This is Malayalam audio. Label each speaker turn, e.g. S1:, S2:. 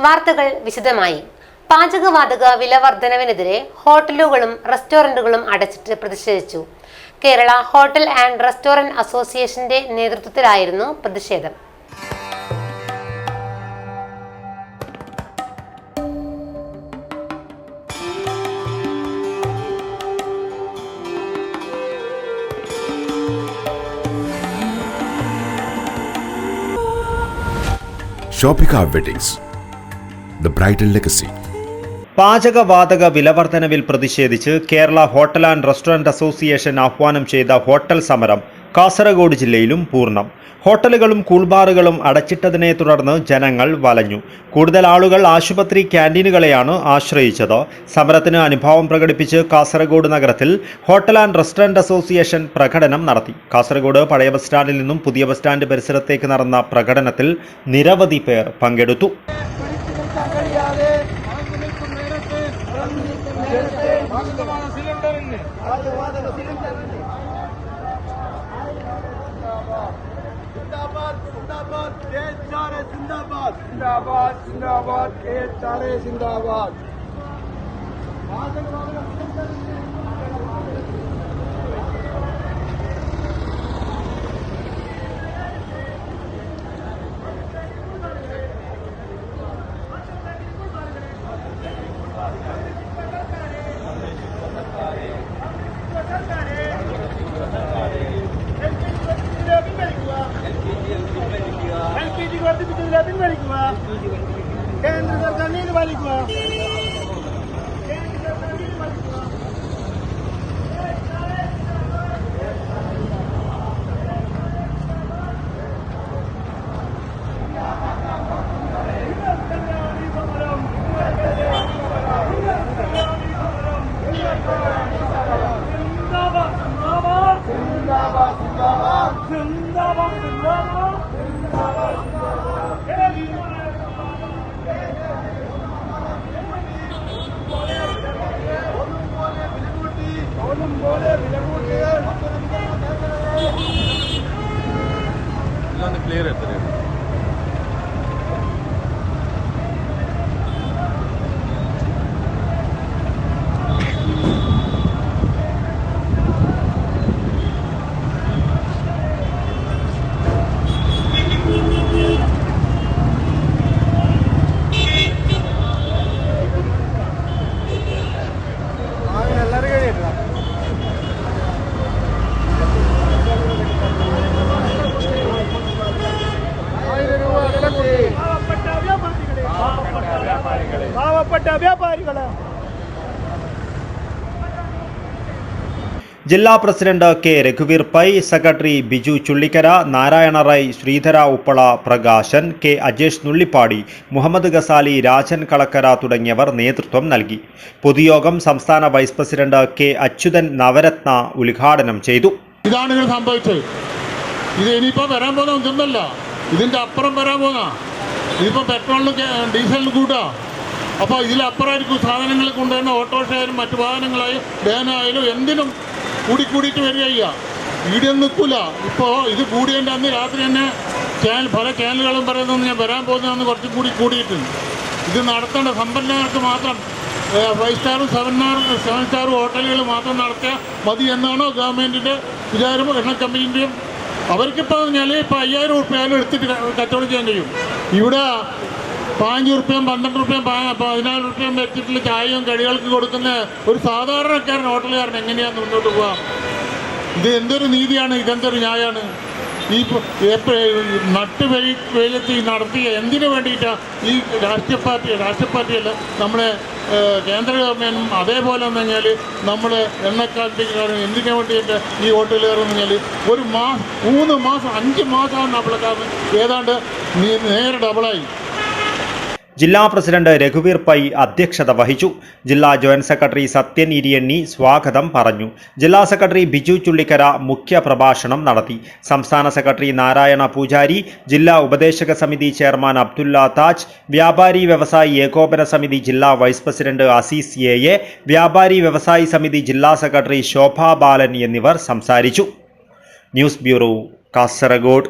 S1: വാർത്തകൾ വിശദമായി. പാചകവാതക വില വർധനവിനെതിരെ ഹോട്ടലുകളും റെസ്റ്റോറന്റുകളും അടച്ചിട്ട് പ്രതിഷേധിച്ചു. കേരള ഹോട്ടൽ ആൻഡ് റെസ്റ്റോറന്റ് അസോസിയേഷന്റെ നേതൃത്വത്തിലായിരുന്നു പ്രതിഷേധം.
S2: Shopika Weddings, the bridal legacy.
S3: പാചകവാതക വിലവർധനവിൽ പ്രതിഷേധിച്ച് Kerala hotel and restaurant association ആഹ്വാനം ചെയ്ത ഹോട്ടൽ സമരം കാസർഗോഡ് ജില്ലയിലും പൂർണ്ണം. ഹോട്ടലുകളും കൂൾബാറുകളും അടച്ചിട്ടതിനെ തുടർന്ന് ജനങ്ങൾ വലഞ്ഞു. കൂടുതൽ ആളുകൾ ആശുപത്രി ക്യാൻറ്റീനുകളെയാണ് ആശ്രയിച്ചത്. സമരത്തിന് അനുഭാവം പ്രകടിപ്പിച്ച് കാസർഗോഡ് നഗരത്തിൽ ഹോട്ടൽ ആൻഡ് റെസ്റ്റോറന്റ് അസോസിയേഷൻ പ്രകടനം നടത്തി. കാസർഗോഡ് പഴയ ബസ് സ്റ്റാൻഡിൽ നിന്നും പുതിയ ബസ് സ്റ്റാൻഡ് പരിസരത്തേക്ക് നടന്ന പ്രകടനത്തിൽ നിരവധി പേർ പങ്കെടുത്തു.
S4: കേന്ദ്ര സർക്കാർ നീതി പാലിക്കുക.
S5: ക്ലിയർ എത്ര
S3: ജില്ലാ പ്രസിഡന്റ് കെ രഘുവീർ പൈ, സെക്രട്ടറി ബിജു ചുള്ളിക്കര, നാരായണ റൈ, ശ്രീധര ഉപ്പള, പ്രകാശൻ, കെ അജേഷ് നുള്ളിപ്പാടി, മുഹമ്മദ് ഗസാലി, രാജൻ കളക്കര തുടങ്ങിയവർ നേതൃത്വം നൽകി. പൊതുയോഗം സംസ്ഥാന vice president K Achuthan Navaratna ഉദ്ഘാടനം ചെയ്തു.
S6: ഇതാണ് നിങ്ങൾ സംഭവിച്ചത്. ഇത് ഇനിയിപ്പോൾ വരാൻ പോകുന്ന ഒന്നല്ല, ഇതിൻ്റെ അപ്പുറം വരാൻ പോകുന്ന ഇതിപ്പോൾ പെട്രോളിനും ഡീസലിനും കൂട്ടാ. അപ്പോൾ ഇതിലപ്പുറമായിരിക്കും സാധനങ്ങൾ കൊണ്ടുവരുന്ന ഓട്ടോറിക്ഷയായാലും മറ്റു വാഹനങ്ങളായാലും വാനായാലും എന്തിനും കൂടിയിട്ട് വരിക. വീടിയൊന്നും നിൽക്കില്ല. ഇപ്പോൾ ഇത് കൂടിയതിൻ്റെ അന്ന് രാത്രി തന്നെ പല ചാനലുകളും പറയുന്നത് ഞാൻ വരാൻ പോകുന്നതെന്ന് കുറച്ചും കൂടിയിട്ടുണ്ട്. ഇത് നടത്തേണ്ട സമ്പന്നർക്ക് മാത്രം 5 സ്റ്റാറും 7 സ്റ്റാറും ഹോട്ടലുകൾ മാത്രം നടത്തിയാൽ മതി എന്നാണോ ഗവൺമെൻറ്റിൻ്റെ വിചാരം? എണ്ണ കമ്പനീൻ്റെയും അവർക്കിപ്പോൾ പറഞ്ഞാൽ ഇപ്പോൾ 5000 ഉറുപ്പ്യാലും എടുത്തിട്ട് കച്ചവടം ചെയ്യാൻ കഴിയും. ഇവിടെ 5 ഉറുപ്പ്യം 12 ഉറുപ്പ്യം 14 ഉറുപ്പ്യം വെച്ചിട്ടുള്ള ചായയും കടികൾക്ക് കൊടുക്കുന്ന ഒരു സാധാരണക്കാരൻ ഹോട്ടലുകാരൻ എങ്ങനെയാണ് മുന്നോട്ട് പോകാം? ഇത് എന്തൊരു നീതിയാണ്, ഇതെന്തൊരു ന്യായമാണ്? ഈ വെയിലത്ത് നടത്തിയ എന്തിനു വേണ്ടിയിട്ടാണ് ഈ രാഷ്ട്രീയ പാർട്ടിയല്ല നമ്മുടെ കേന്ദ്ര ഗവൺമെൻറ്റും അതേപോലെ എന്ന് പറഞ്ഞാൽ നമ്മൾ എണ്ണക്കാലത്തേക്കാരും എന്തിനു വേണ്ടിയിട്ട് ഈ ഹോട്ടലുകാരെന്ന് പറഞ്ഞാൽ ഒരു 3 മാസം 5 മാസമാണ് നമ്മളെ ഏതാണ്ട് നേരെ ഡബിളായി.
S3: ജില്ലാ പ്രസിഡന്റ് രഘുവീർ പൈ അധ്യക്ഷത വഹിച്ചു. ജില്ലാ ജോയിന്റ് സെക്രട്ടറി സത്യൻ ഇരിയണ്ണി സ്വാഗതം പറഞ്ഞു. ജില്ലാ സെക്രട്ടറി ബിജു ചുള്ളിക്കര മുഖ്യ പ്രഭാഷണം നടത്തി. സംസ്ഥാന സെക്രട്ടറി നാരായണ പൂജാരി, ജില്ലാ ഉപദേശക സമിതി ചെയർമാൻ അബ്ദുല്ല താജ്, വ്യാപാരി വ്യവസായി ഏകോപന സമിതി ജില്ലാ വൈസ് പ്രസിഡന്റ് അസീസ് എ, വ്യാപാരി വ്യവസായി സമിതി ജില്ലാ സെക്രട്ടറി ശോഭാ ബാലൻ എന്നിവർ സംസാരിച്ചു. News bureau, Kasaragod.